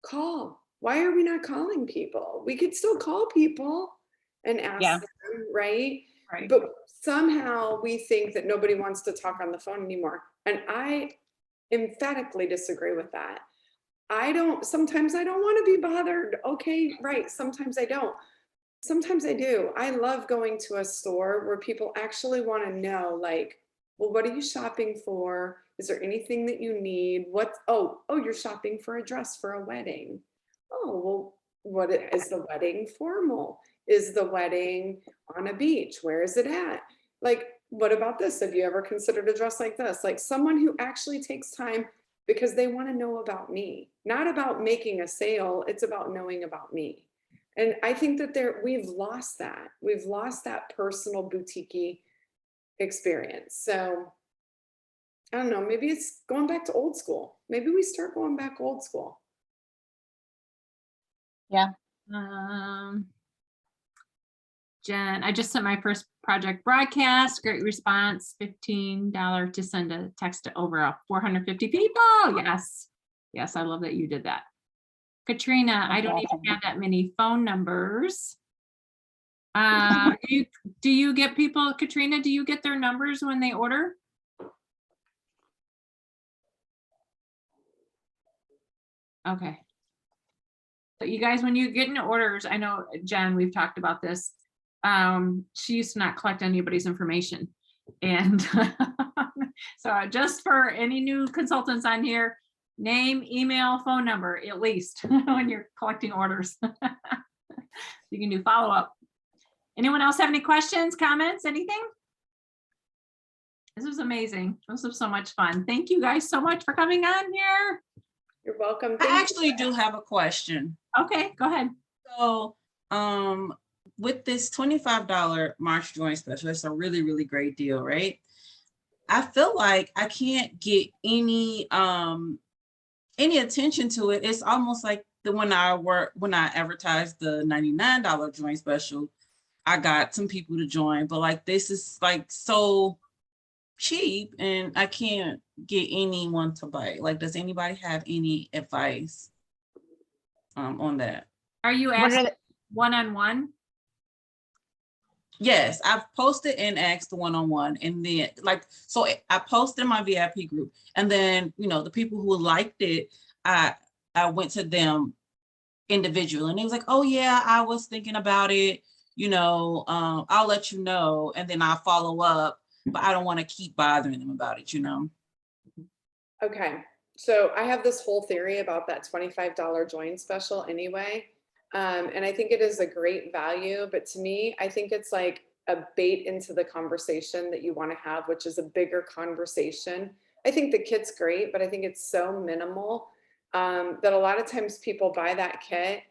call. Why are we not calling people? We could still call people and ask them, right? But somehow we think that nobody wants to talk on the phone anymore. And I emphatically disagree with that. Sometimes I don't want to be bothered. Okay, right. Sometimes I don't. Sometimes I do. I love going to a store where people actually want to know, like, well, what are you shopping for? Is there anything that you need? Oh, you're shopping for a dress for a wedding. Oh, well, what is the wedding formal? Is the wedding on a beach? Where is it at? Like, what about this? Have you ever considered a dress like this? Like someone who actually takes time because they want to know about me, not about making a sale. It's about knowing about me. And I think that we've lost that. We've lost that personal boutique experience. So I don't know, maybe it's going back to old school. Maybe we start going back old school. Yeah. Jen, I just sent my first project broadcast. Great response. $15 to send a text to over 450 people. Yes. Yes, I love that you did that. Katrina, I don't even have that many phone numbers. Do you get people, Katrina, do you get their numbers when they order? Okay. But you guys, when you get into orders, I know, Jen, we've talked about this. She used to not collect anybody's information. And so just for any new consultants on here, name, email, phone number, at least when you're collecting orders. You can do follow-up. Anyone else have any questions, comments, anything? This was amazing. This was so much fun. Thank you guys so much for coming on here. You're welcome. Thank I you. actually do have a question. Okay, go ahead. So, with this $25 March joint special, it's a really, really great deal, right? I feel like I can't get any attention to it. It's almost like when I advertised the $99 joint special, I got some people to join, but like this is like so cheap and I can't get anyone to buy. Like, does anybody have any advice on that? Are you What are asking the- one-on-one? Yes, I've posted and asked one-on-one, and then so I posted in my VIP group, and then the people who liked it, I went to them individually, and they was like, oh yeah, I was thinking about it, I'll let you know, and then I'll follow up, but I don't want to keep bothering them about it. Okay, so I have this whole theory about that $25 join special anyway. And I think it is a great value, but to me, I think it's like a bait into the conversation that you want to have, which is a bigger conversation. I think the kit's great, but I think it's so minimal that a lot of times people buy that kit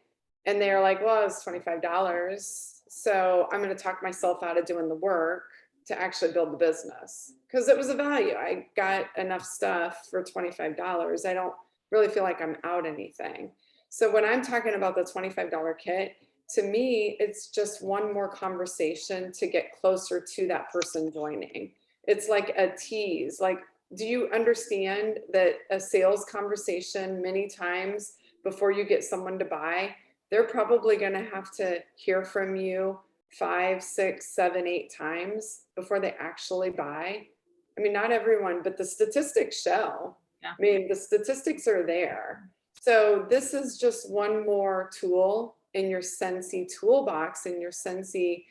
and they're like, well, it's $25. So I'm going to talk myself out of doing the work to actually build the business because it was a value. I got enough stuff for $25. I don't really feel like I'm out anything. So when I'm talking about the $25 kit, to me, it's just one more conversation to get closer to that person joining. It's like a tease. Like, do you understand that a sales conversation many times before you get someone to buy, they're probably going to have to hear from you 5, 6, 7, 8 times before they actually buy. I mean, not everyone, but the statistics show. Yeah. I mean, the statistics are there. So this is just one more tool in your Scentsy toolbox, in your Scentsy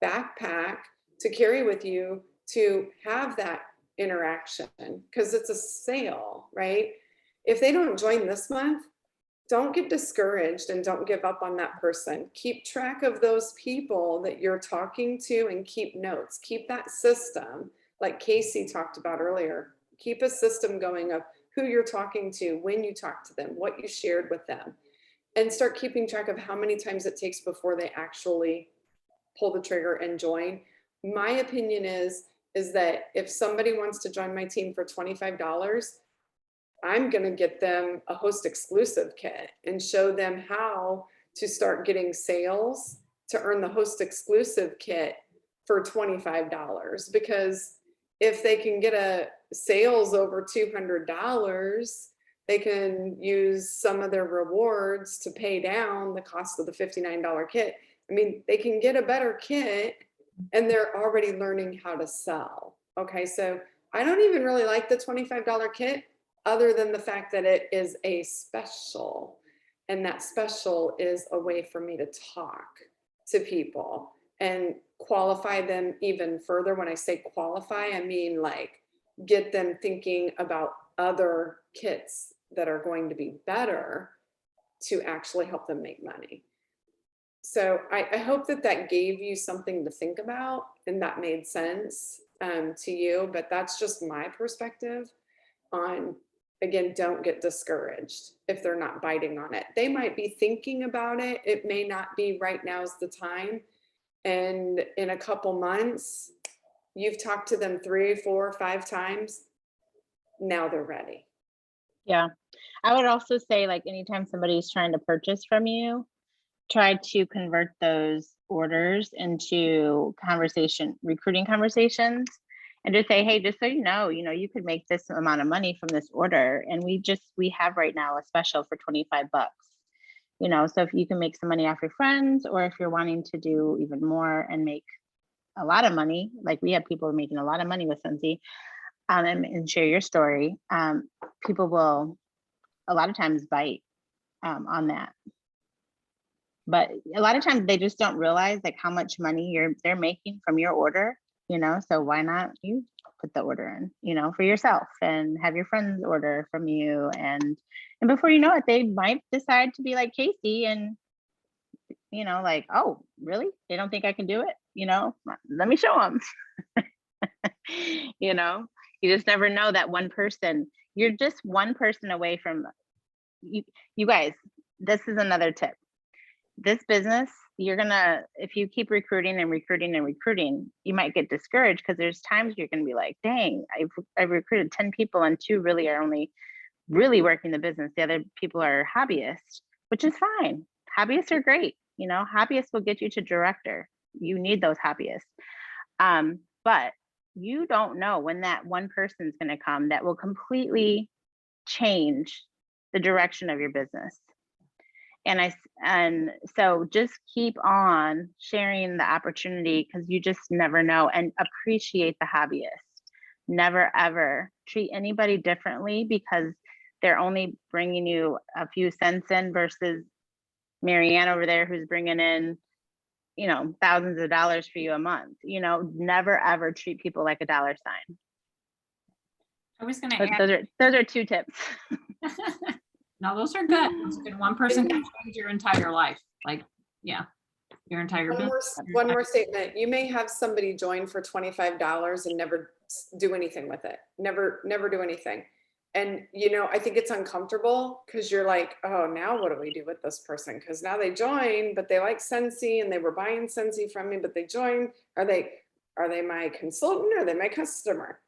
backpack to carry with you to have that interaction because it's a sale, right? If they don't join this month, don't get discouraged and don't give up on that person. Keep track of those people that you're talking to and keep notes. Keep that system like Kaycie talked about earlier. Keep a system going of who you're talking to, when you talk to them, what you shared with them, and start keeping track of how many times it takes before they actually pull the trigger and join. My opinion is that if somebody wants to join my team for $25, I'm going to get them a host exclusive kit and show them how to start getting sales to earn the host exclusive kit for $25. Because if they can get a sales over $200, they can use some of their rewards to pay down the cost of the $59 kit. I mean, they can get a better kit and they're already learning how to sell. Okay, so I don't even really like the $25 kit other than the fact that it is a special. And that special is a way for me to talk to people and qualify them even further. When I say qualify, I mean like get them thinking about other kits that are going to be better to actually help them make money. So I hope that gave you something to think about and that made sense to you, but that's just my perspective on, again, don't get discouraged if they're not biting on it. They might be thinking about it. It may not be right now is the time. And in a couple months, you've talked to them 3, 4, 5 times. Now they're ready. Yeah. I would also say, like, anytime somebody's trying to purchase from you, try to convert those orders into recruiting conversations, and just say, hey, just so you know, you could make this amount of money from this order. And we have right now a special for $25. So if you can make some money off your friends, or if you're wanting to do even more and make a lot of money, like we have people making a lot of money with Scentsy, and share your story, people will a lot of times bite on that. But a lot of times they just don't realize like how much money they're making from your order you know, so why not you put the order in, you know, for yourself and have your friends order from you. And before you know it, they might decide to be like Kaycie and, you know, like, oh, really? They don't think I can do it? You know, let me show them. You know, you just never know that one person, you're just one person away from you guys. This is another tip. This business, you're gonna, if you keep recruiting and recruiting and recruiting, you might get discouraged because there's times you're gonna be like, dang, I've recruited 10 people and 2 really are only really working the business. The other people are hobbyists, which is fine. Hobbyists are great. You know, hobbyists will get you to director. You need those hobbyists. But you don't know when that one person is going to come that will completely change the direction of your business. And so just keep on sharing the opportunity, because you just never know, and appreciate the hobbyist. Never ever treat anybody differently because they're only bringing you a few cents in versus Marianne over there who's bringing in, you know, thousands of dollars for you a month. You know, never ever treat people like a dollar sign. I was going to add. Those are 2 tips. No, those are good. Those are good. One person can change your entire life. Like, yeah, your entire business. One more statement. You may have somebody join for $25 and never do anything with it. Never do anything. And, you know, I think it's uncomfortable because you're like, oh, now what do we do with this person? Because now they join, but they like Scentsy and they were buying Scentsy from me, but they joined. Are they my consultant or are they my customer?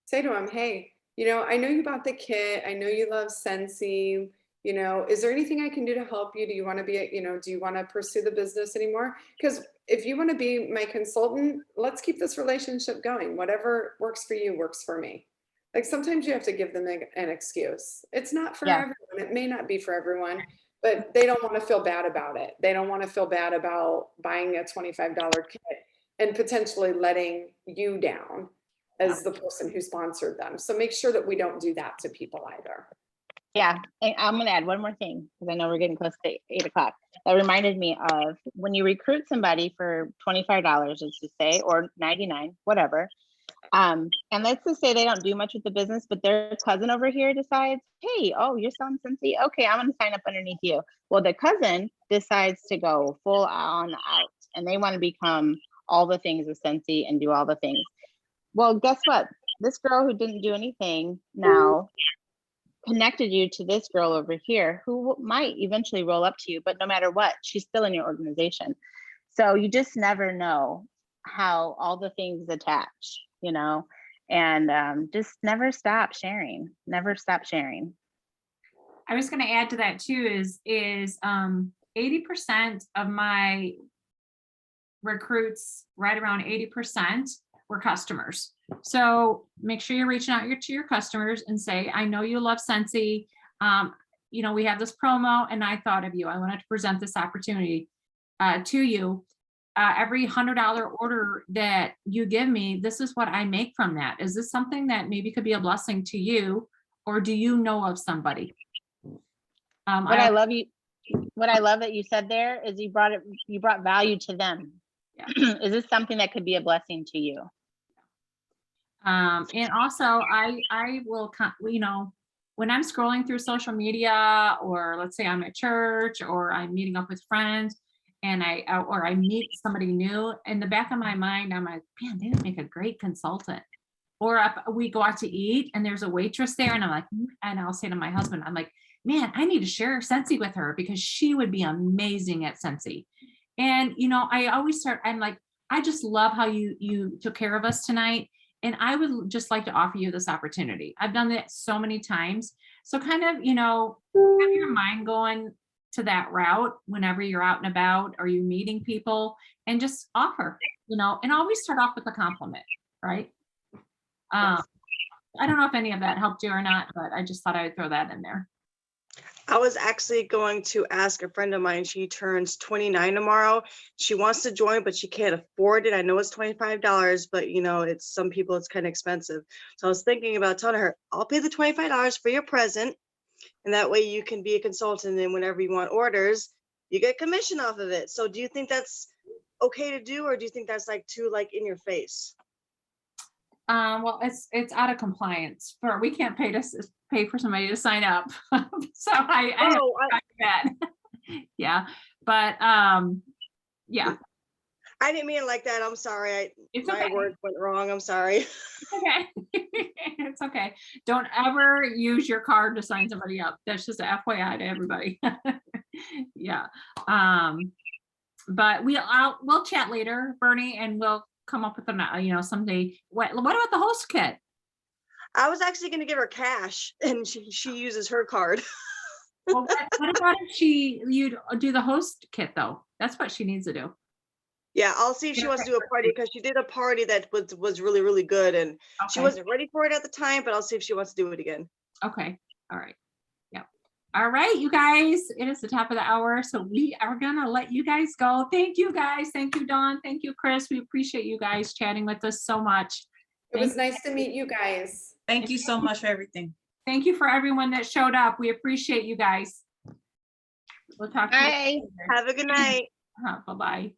Say to them, hey, you know, I know you bought the kit. I know you love Scentsy. You know, is there anything I can do to help you? Do you want to be, you know, do you want to pursue the business anymore? Because if you want to be my consultant, let's keep this relationship going. Whatever works for you works for me. Like sometimes you have to give them an excuse. It's not for everyone. It may not be for everyone, but they don't want to feel bad about it. They don't want to feel bad about buying a $25 kit and potentially letting you down as the person who sponsored them. So make sure that we don't do that to people either. Yeah, and I'm going to add one more thing because I know we're getting close to 8 o'clock. That reminded me of when you recruit somebody for $25, let's just say, or 99, whatever. And let's just say they don't do much with the business, but their cousin over here decides, hey, oh, you're selling Scentsy? Okay, I'm going to sign up underneath you. Well, the cousin decides to go full on out and they want to become all the things of Scentsy and do all the things. Well, guess what? This girl who didn't do anything now connected you to this girl over here who might eventually roll up to you, but no matter what, she's still in your organization. So you just never know how all the things attach, you know, and just never stop sharing. Never stop sharing. I was going to add to that too is 80% of my recruits, right around 80%, were customers. So make sure you're reaching out to your customers and say, I know you love Scentsy. You know, we have this promo and I thought of you. I wanted to present this opportunity to you. Every $100 order that you give me, this is what I make from that. Is this something that maybe could be a blessing to you, or do you know of somebody? What I love that you said there is you brought value to them. Yeah. Is this something that could be a blessing to you? And also I will, you know, when I'm scrolling through social media, or let's say I'm at church or I'm meeting up with friends and I meet somebody new, in the back of my mind, I'm like, man, they would make a great consultant. Or if we go out to eat and there's a waitress there and I'm like, and I'll say to my husband, I'm like, man, I need to share Scentsy with her because she would be amazing at Scentsy. And, you know, I always I'm like, I just love how you took care of us tonight. And I would just like to offer you this opportunity. I've done that so many times. So kind of, you know, have your mind going to that route whenever you're out and about or you're meeting people, and just offer, you know, and always start off with a compliment, right? I don't know if any of that helped you or not, but I just thought I would throw that in there. I was actually going to ask a friend of mine, she turns 29 tomorrow. She wants to join, but she can't afford it. I know it's $25, but you know, it's some people, it's kind of expensive. So I was thinking about telling her, I'll pay the $25 for your present. And that way you can be a consultant. And whenever you want orders, you get commission off of it. So do you think that's okay to do? Or do you think that's like too like in your face? Well, it's out of compliance we can't pay for somebody to sign up. So I Oh, that. Yeah, but yeah, I didn't mean it like that. I'm sorry. it's My okay. words went wrong. I'm sorry. It's okay. It's okay. Don't ever use your card to sign somebody up. That's just a FYI to everybody. Yeah. But we'll chat later, Bernie, and we'll come up with someday. What about the host kit? I was actually going to give her cash, and she uses her card. Well, what about if you'd do the host kit though? That's what she needs to do. Yeah, I'll see if she wants to do a party, because she did a party that was really, really good, and she Okay. wasn't ready for it at the time, but I'll see if she wants to do it again. Okay. All right. Yep. All right, you guys, it is the top of the hour, so we are gonna let you guys go. Thank you guys. Thank you, Dawn. Thank you, Chris. We appreciate you guys chatting with us so much. It was nice to meet you guys. Thank you so much for everything. Thank you for everyone that showed up. We appreciate you guys. We'll talk to you Bye. later. Have a good night. Bye-bye.